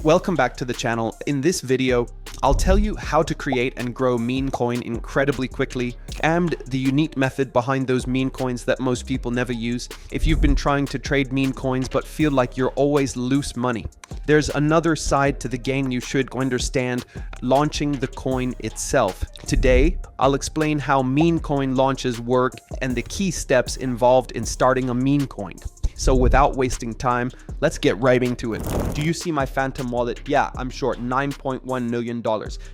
Welcome back to the channel. In this video, I'll tell you how to create and grow meme coin incredibly quickly and the unique method behind those meme coins that most people never use. If you've been trying to trade meme coins but feel like you're always loose money, there's another side to the game you should understand: launching the coin itself. Today, I'll explain how meme coin launches work and the key steps involved in starting a meme coin. So without wasting time, let's get right into it. Do you see my Phantom wallet? Yeah, I'm short $9.1 million.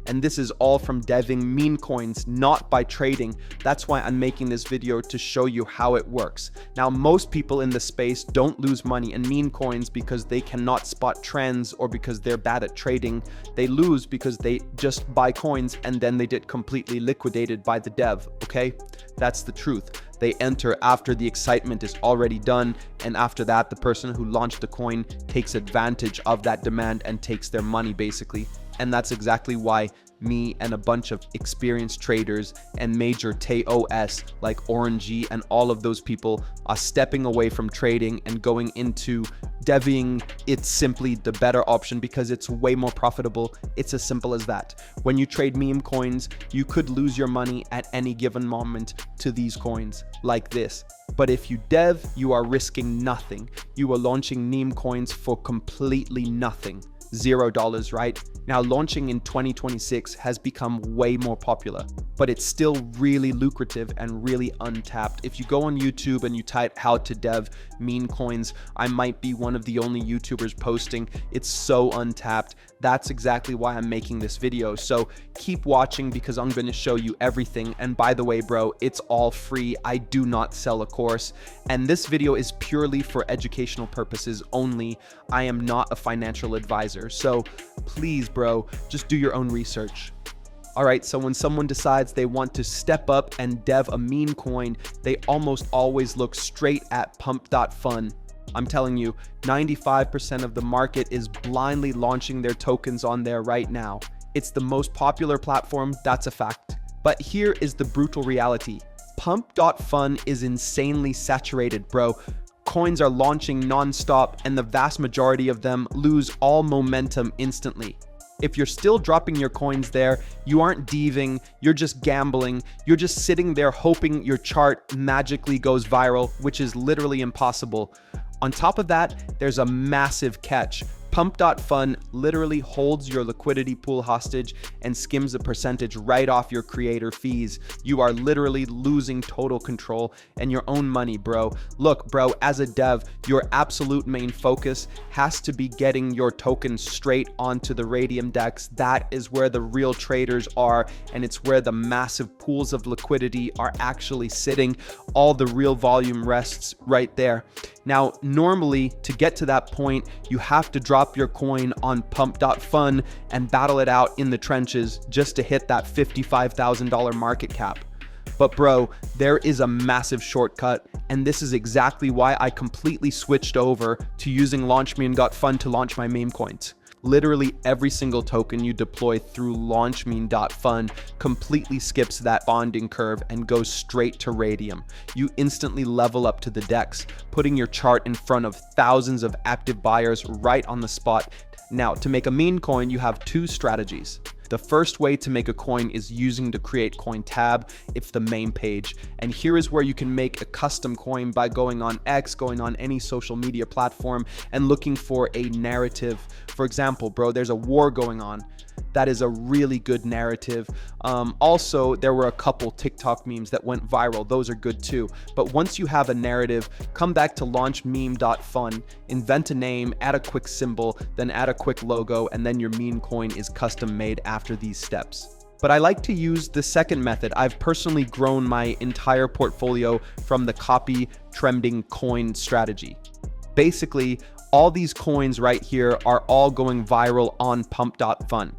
And this is all from deving meme coins, not by trading. That's why I'm making this video, to show you how it works. Now, most people in the space don't lose money in meme coins because they cannot spot trends or because they're bad at trading. They lose because they just buy coins and then they get completely liquidated by the dev, okay? That's the truth. They enter after the excitement is already done, and after that, the person who launched the coin takes advantage of that demand and takes their money, basically. And that's exactly why me and a bunch of experienced traders and major TOS like Orangey and all of those people are stepping away from trading and going into deving. It's simply the better option because it's way more profitable. It's as simple as that. When you trade meme coins, you could lose your money at any given moment to these coins like this. But if you dev, you are risking nothing. You are launching meme coins for completely nothing. $0, right? Now, launching in 2026 has become way more popular, but it's still really lucrative and really untapped. If you go on YouTube and you type how to dev meme coins, I might be one of the only YouTubers posting. It's so untapped. That's exactly why I'm making this video. So keep watching because I'm going to show you everything. And by the way, bro, it's all free. I do not sell a course. And this video is purely for educational purposes only. I am not a financial advisor. So please, bro, just do your own research. All right, so when someone decides they want to step up and dev a meme coin, they almost always look straight at Pump.Fun. I'm telling you, 95% of the market is blindly launching their tokens on there right now. It's the most popular platform, that's a fact. But here is the brutal reality. Pump.Fun is insanely saturated, bro. Coins are launching non-stop and the vast majority of them lose all momentum instantly. If you're still dropping your coins there, you aren't deving, you're just gambling, you're just sitting there hoping your chart magically goes viral, which is literally impossible. On top of that, there's a massive catch. Pump.Fun literally holds your liquidity pool hostage and skims a percentage right off your creator fees. You are literally losing total control and your own money, bro. Look, bro, as a dev, your absolute main focus has to be getting your tokens straight onto the Radium DEX. That is where the real traders are, and it's where the massive pools of liquidity are actually sitting. All the real volume rests right there. Now, normally, to get to that point, you have to drop your coin on Pump.Fun and battle it out in the trenches just to hit that $55,000 market cap. But bro, there is a massive shortcut, and this is exactly why I completely switched over to using LaunchMeme.Fun to launch my meme coins. Literally every single token you deploy through LaunchMeme.Fun completely skips that bonding curve and goes straight to Radium. You instantly level up to the DEX, putting your chart in front of thousands of active buyers right on the spot. Now, to make a meme coin, you have two strategies. The first way to make a coin is using the Create Coin tab. It's the main page. And here is where you can make a custom coin by going on X, going on any social media platform and looking for a narrative. For example, bro, there's a war going on. That is a really good narrative. Also, there were a couple TikTok memes that went viral. Those are good too. But once you have a narrative, come back to LaunchMeme.Fun, invent a name, add a quick symbol, then add a quick logo, and then your meme coin is custom made after these steps. But I like to use the second method. I've personally grown my entire portfolio from the copy trending coin strategy. Basically, all these coins right here are all going viral on Pump.Fun.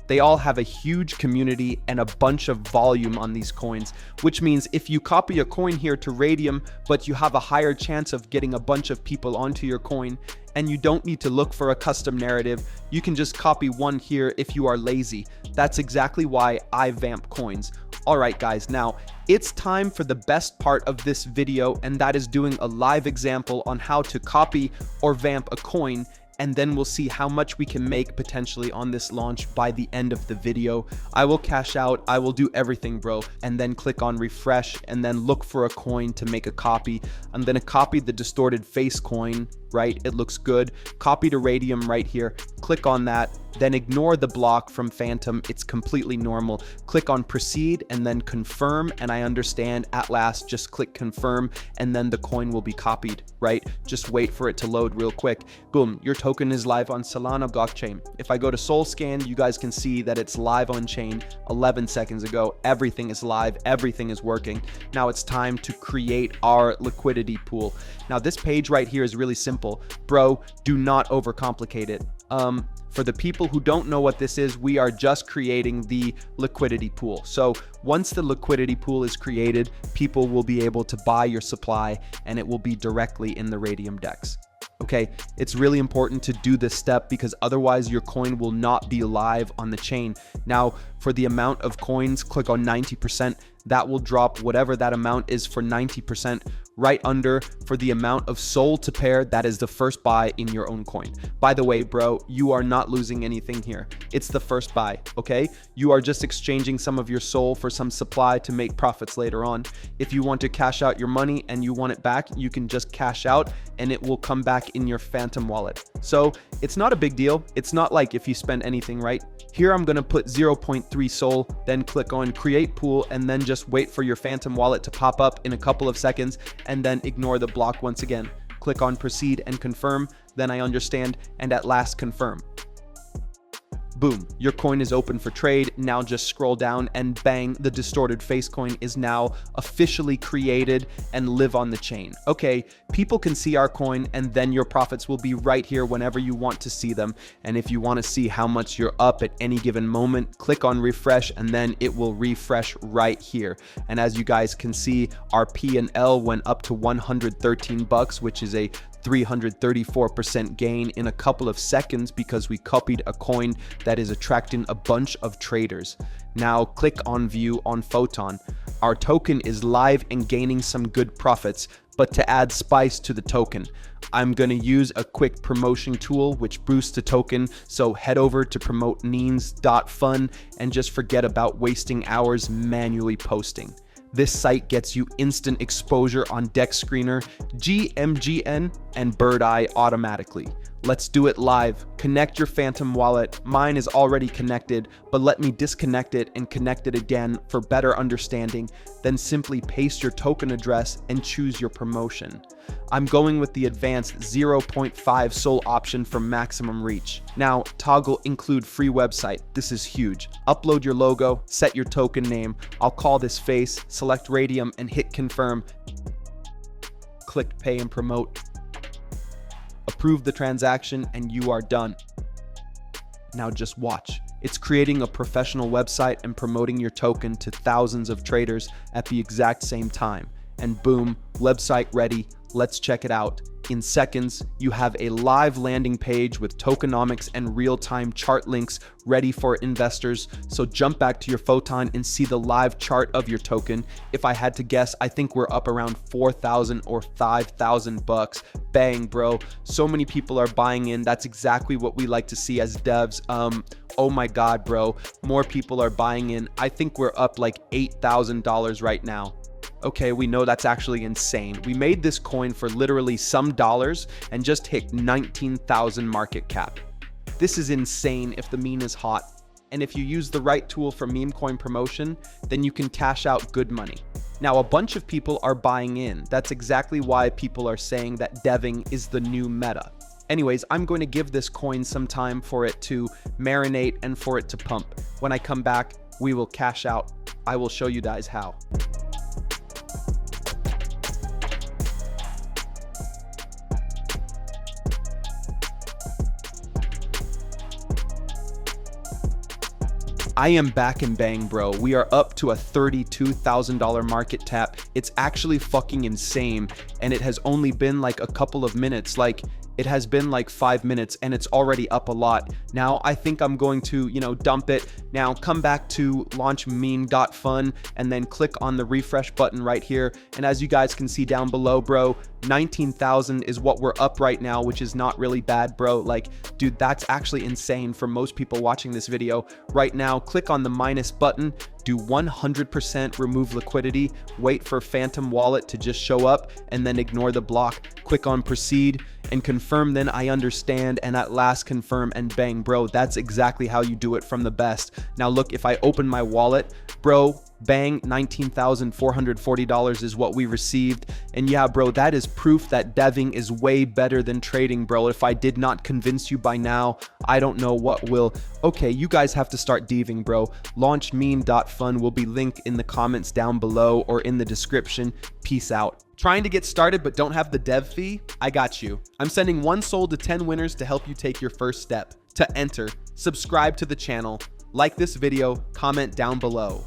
They all have a huge community and a bunch of volume on these coins, which means if you copy a coin here to Radium, but you have a higher chance of getting a bunch of people onto your coin, and you don't need to look for a custom narrative, you can just copy one here if you are lazy. That's exactly why I vamp coins. All right, guys, now it's time for the best part of this video, and that is doing a live example on how to copy or vamp a coin and then we'll see how much we can make potentially on this launch by the end of the video. I will cash out, I will do everything, bro, and then click on refresh and then look for a coin to make a copy. I'm gonna copy the distorted face coin, right? It looks good. Copy to Radium right here. Click on that, then ignore the block from Phantom. It's completely normal. Click on proceed and then confirm, and I understand at last. Just click confirm and then the coin will be copied, right? Just wait for it to load real quick. Boom, your token is live on Solana blockchain. If I go to SolScan, you guys can see that it's live on chain 11 seconds ago. Everything is live, everything is working. Now it's time to create our liquidity pool. Now this page right here is really simple. Bro, do not overcomplicate it. For the people who don't know what this is, we are just creating the liquidity pool. So once the liquidity pool is created, people will be able to buy your supply and it will be directly in the Radium DEX. Okay, it's really important to do this step because otherwise your coin will not be live on the chain. Now, for the amount of coins, click on 90%. That will drop whatever that amount is for 90%. Right under for the amount of SOL to pair, that is the first buy in your own coin. By the way, bro, you are not losing anything here. It's the first buy, okay? You are just exchanging some of your SOL for some supply to make profits later on. If you want to cash out your money and you want it back, you can just cash out and it will come back in your Phantom wallet. So it's not a big deal. It's not like if you spend anything, right? Here I'm gonna put 0.3 SOL, then click on create pool and then just wait for your Phantom wallet to pop up in a couple of seconds and then ignore the block once again. Click on proceed and confirm, then I understand, and at last confirm. Boom, your coin is open for trade. Now just scroll down and bang, the distorted face coin is now officially created and live on the chain. Okay, people can see our coin and then your profits will be right here whenever you want to see them. And if you want to see how much you're up at any given moment, click on refresh and then it will refresh right here. And as you guys can see, our P&L went up to 113 bucks, which is a 334% gain in a couple of seconds because we copied a coin that is attracting a bunch of traders. Now click on view on Photon. Our token is live and gaining some good profits, but to add spice to the token, I'm going to use a quick promotion tool which boosts the token. So head over to promote-means.fun and just forget about wasting hours manually posting. This site gets you instant exposure on DEX Screener, GMGN, and Bird Eye automatically. Let's do it live. Connect your Phantom wallet. Mine is already connected, but let me disconnect it and connect it again for better understanding. Then simply paste your token address and choose your promotion. I'm going with the advanced 0.5 SOL option for maximum reach. Now, toggle include free website. This is huge. Upload your logo, set your token name. I'll call this face, select Radium and hit confirm. Click pay and promote. Approve the transaction and you are done. Now just watch. It's creating a professional website and promoting your token to thousands of traders at the exact same time. And boom, website ready. Let's check it out. In seconds, you have a live landing page with tokenomics and real-time chart links ready for investors. So jump back to your Photon and see the live chart of your token. If I had to guess, I think we're up around 4,000 or 5,000 bucks. Bang, bro. So many people are buying in. That's exactly what we like to see as devs. Oh my God, bro. More people are buying in. I think we're up like $8,000 right now. Okay, we know that's actually insane. We made this coin for literally some dollars and just hit 19,000 market cap. This is insane if the meme is hot. And if you use the right tool for Memecoin promotion, then you can cash out good money. Now, a bunch of people are buying in. That's exactly why people are saying that deving is the new meta. Anyways, I'm going to give this coin some time for it to marinate and for it to pump. When I come back, we will cash out. I will show you guys how. I am back and bang, bro. We are up to a $32,000 market cap. It's actually fucking insane. And it has only been like a couple of minutes. Like, it has been like 5 minutes and it's already up a lot. Now, I think I'm going to, dump it, Now come back to launch Meme.Fun and then click on the refresh button right here. And as you guys can see down below, bro, 19,000 is what we're up right now, which is not really bad, bro. Like, dude, that's actually insane for most people watching this video right now. Click on the minus button, do 100% remove liquidity, wait for Phantom Wallet to just show up, and then ignore the block. Click on proceed and confirm, then I understand, and at last confirm, and bang, bro, that's exactly how you do it from the best. Now look, if I open my wallet, bro, bang, $19,440 is what we received. And yeah, bro, that is proof that deving is way better than trading, bro. If I did not convince you by now, I don't know what will. Okay, you guys have to start deving, bro. Launch Meme.Fun will be linked in the comments down below or in the description. Peace out. Trying to get started but don't have the dev fee? I got you. I'm sending 1 soul to 10 winners to help you take your first step. To enter, subscribe to the channel, like this video, comment down below.